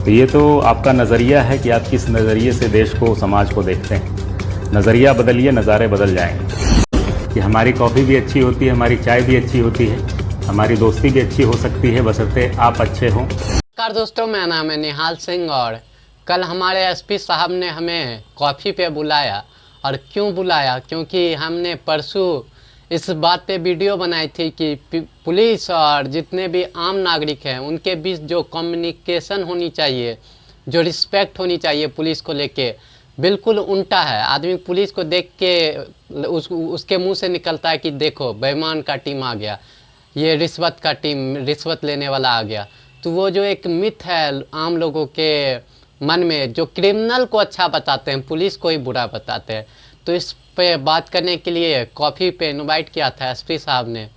तो ये तो आपका नज़रिया है कि आप किस नज़रिए से देश को, समाज को देखते हैं। नज़रिया बदलिए, नज़ारे बदल जाएंगे। कि हमारी कॉफ़ी भी अच्छी होती है, हमारी चाय भी अच्छी होती है, हमारी दोस्ती भी अच्छी हो सकती है, बशर्ते आप अच्छे हों। नमस्कार दोस्तों, मेरा नाम है निहाल सिंह और कल हमारे एसपी साहब ने हमें कॉफ़ी पे बुलाया। और क्यों बुलाया? क्योंकि हमने परसों इस बात पे वीडियो बनाई थी कि पुलिस और जितने भी आम नागरिक हैं उनके बीच जो कम्युनिकेशन होनी चाहिए, जो रिस्पेक्ट होनी चाहिए पुलिस को लेके, बिल्कुल उल्टा है। आदमी पुलिस को देख के उसके मुंह से निकलता है कि देखो बेईमान का टीम आ गया, ये रिश्वत का टीम, रिश्वत लेने वाला आ गया। तो वो जो एक मिथ है आम लोगों के मन में, जो क्रिमिनल को अच्छा बताते हैं, पुलिस को ही बुरा बताते हैं। तो इस पे बात करने के लिए कॉफ़ी पे इनवाइट किया था एसपी साहब ने।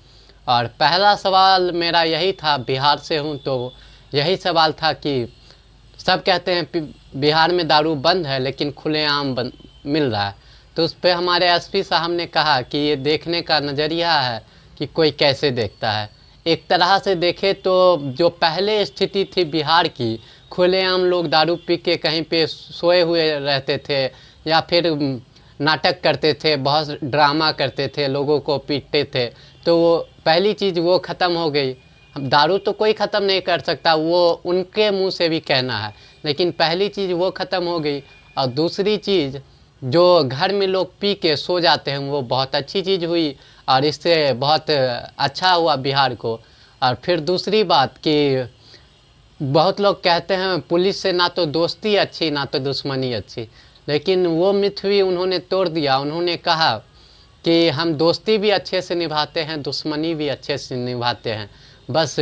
और पहला सवाल मेरा यही था, बिहार से हूँ तो यही सवाल था कि सब कहते हैं बिहार में दारू बंद है लेकिन खुलेआम मिल रहा है। तो उस पर हमारे एसपी साहब ने कहा कि ये देखने का नज़रिया है कि कोई कैसे देखता है। एक तरह से देखे तो जो पहले स्थिति थी बिहार की, खुलेआम लोग दारू पी के कहीं पे सोए हुए रहते थे या फिर नाटक करते थे, बहुत ड्रामा करते थे, लोगों को पीटते थे, तो वो पहली चीज़ वो ख़त्म हो गई। दारू तो कोई ख़त्म नहीं कर सकता, वो उनके मुंह से भी कहना है, लेकिन पहली चीज़ वो ख़त्म हो गई। और दूसरी चीज़, जो घर में लोग पी के सो जाते हैं, वो बहुत अच्छी चीज़ हुई और इससे बहुत अच्छा हुआ बिहार को। और फिर दूसरी बात कि बहुत लोग कहते हैं पुलिस से ना तो दोस्ती अच्छी ना तो दुश्मनी अच्छी, लेकिन वो मिथ भी उन्होंने तोड़ दिया। उन्होंने कहा कि हम दोस्ती भी अच्छे से निभाते हैं, दुश्मनी भी अच्छे से निभाते हैं, बस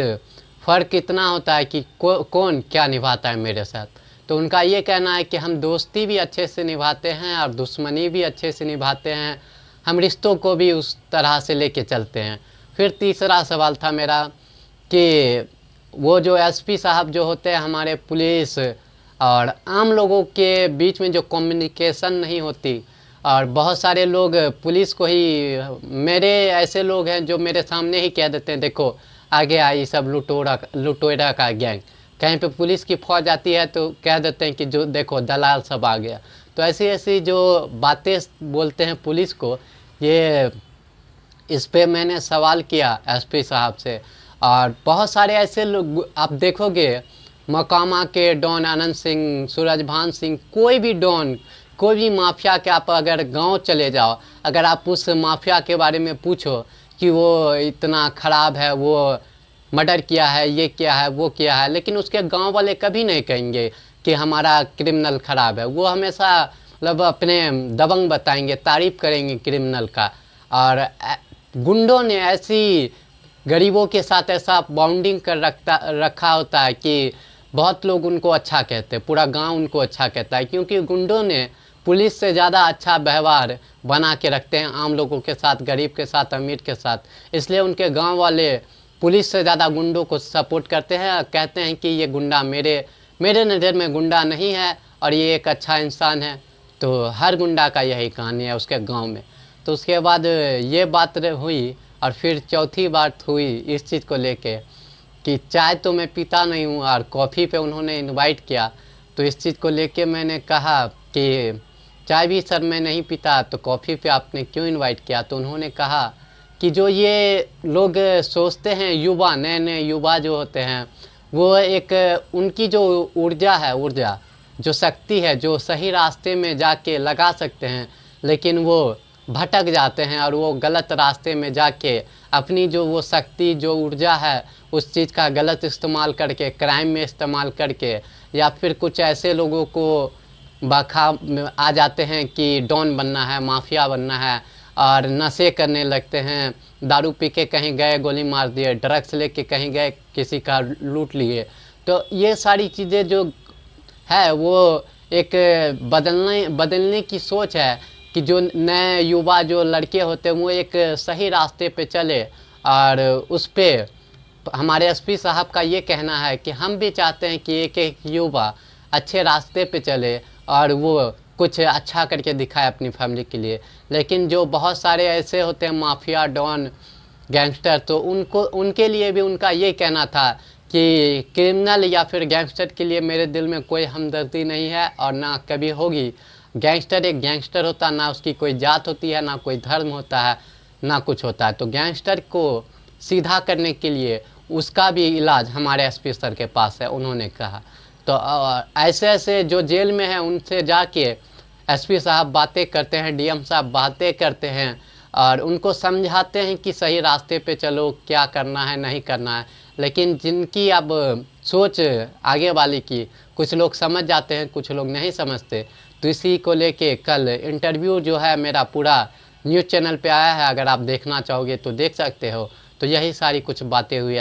फ़र्क इतना होता है कि कौन क्या निभाता है मेरे साथ। तो उनका ये कहना है कि हम दोस्ती भी अच्छे से निभाते हैं और दुश्मनी भी अच्छे से निभाते हैं, हम रिश्तों को भी उस तरह से लेके चलते हैं। फिर तीसरा सवाल था मेरा कि वो जो एसपी साहब जो होते हैं हमारे, पुलिस और आम लोगों के बीच में जो कम्युनिकेशन नहीं होती, और बहुत सारे लोग पुलिस को ही, मेरे ऐसे लोग हैं जो मेरे सामने ही कह देते हैं देखो आगे आई सब लुटेरा का गैंग। कहीं पे पुलिस की फौज आती है तो कह देते हैं कि जो देखो दलाल सब आ गया। तो ऐसी ऐसी जो बातें बोलते हैं पुलिस को, ये इस पे मैंने सवाल किया एसपी साहब से। और बहुत सारे ऐसे लोग आप देखोगे, मकामा के डॉन आनंद सिंह, सूरजभान सिंह, कोई भी डॉन, कोई भी माफिया के आप अगर गांव चले जाओ, अगर आप उस माफिया के बारे में पूछो कि वो इतना ख़राब है, वो मर्डर किया है, ये किया है, वो किया है, लेकिन उसके गांव वाले कभी नहीं कहेंगे कि हमारा क्रिमिनल ख़राब है। वो हमेशा मतलब अपने दबंग बताएंगे, तारीफ़ करेंगे क्रिमिनल का। और गुंडों ने ऐसी गरीबों के साथ ऐसा बॉन्डिंग कर रखा होता है कि बहुत लोग उनको अच्छा कहते हैं, पूरा गांव उनको अच्छा कहता है, क्योंकि गुंडों ने पुलिस से ज़्यादा अच्छा व्यवहार बना के रखते हैं आम लोगों के साथ, गरीब के साथ, अमीर के साथ। इसलिए उनके गांव वाले पुलिस से ज़्यादा गुंडों को सपोर्ट करते हैं और कहते हैं कि ये गुंडा मेरे नज़र में गुंडा नहीं है और ये एक अच्छा इंसान है। तो हर गुंडा का यही कहानी है उसके गाँव में। तो उसके बाद ये बात हुई। और फिर चौथी बात हुई इस चीज़ को लेके कि चाय तो मैं पीता नहीं हूँ और कॉफ़ी पे उन्होंने इनवाइट किया। तो इस चीज़ को लेके मैंने कहा कि चाय भी सर मैं नहीं पीता, तो कॉफ़ी पे आपने क्यों इनवाइट किया? तो उन्होंने कहा कि जो ये लोग सोचते हैं, युवा, नए नए युवा जो होते हैं, वो एक उनकी जो ऊर्जा जो शक्ति है, जो सही रास्ते में जाके लगा सकते हैं, लेकिन वो भटक जाते हैं और वो गलत रास्ते में जाके अपनी जो वो शक्ति, जो ऊर्जा है, उस चीज़ का गलत इस्तेमाल करके, क्राइम में इस्तेमाल करके, या फिर कुछ ऐसे लोगों को बखा आ जाते हैं कि डॉन बनना है, माफिया बनना है, और नशे करने लगते हैं। दारू पी के कहीं गए गोली मार दिए, ड्रग्स लेके कहीं गए किसी का लूट लिए। तो ये सारी चीज़ें जो है वो एक बदलने की सोच है कि जो नए युवा जो लड़के होते हैं वो एक सही रास्ते पे चले। और उस पर हमारे एसपी साहब का ये कहना है कि हम भी चाहते हैं कि एक एक युवा अच्छे रास्ते पे चले और वो कुछ अच्छा करके दिखाए अपनी फैमिली के लिए। लेकिन जो बहुत सारे ऐसे होते हैं माफिया, डॉन, गैंगस्टर, तो उनके लिए भी उनका ये कहना था कि क्रिमिनल या फिर गैंगस्टर के लिए मेरे दिल में कोई हमदर्दी नहीं है और ना कभी होगी। गैंगस्टर एक गैंगस्टर होता है, ना उसकी कोई जात होती है, ना कोई धर्म होता है, ना कुछ होता है। तो गैंगस्टर को सीधा करने के लिए उसका भी इलाज हमारे एसपी सर के पास है, उन्होंने कहा। तो ऐसे ऐसे जो जेल में हैं उनसे जाके एसपी साहब बातें करते हैं, डीएम साहब बातें करते हैं और उनको समझाते हैं कि सही रास्ते पे चलो, क्या करना है नहीं करना है। लेकिन जिनकी अब सोच आगे वाली की, कुछ लोग समझ जाते हैं, कुछ लोग नहीं समझते। तो इसी को लेके कल इंटरव्यू जो है मेरा पूरा न्यूज़ चैनल पे आया है, अगर आप देखना चाहोगे तो देख सकते हो। तो यही सारी कुछ बातें हुई।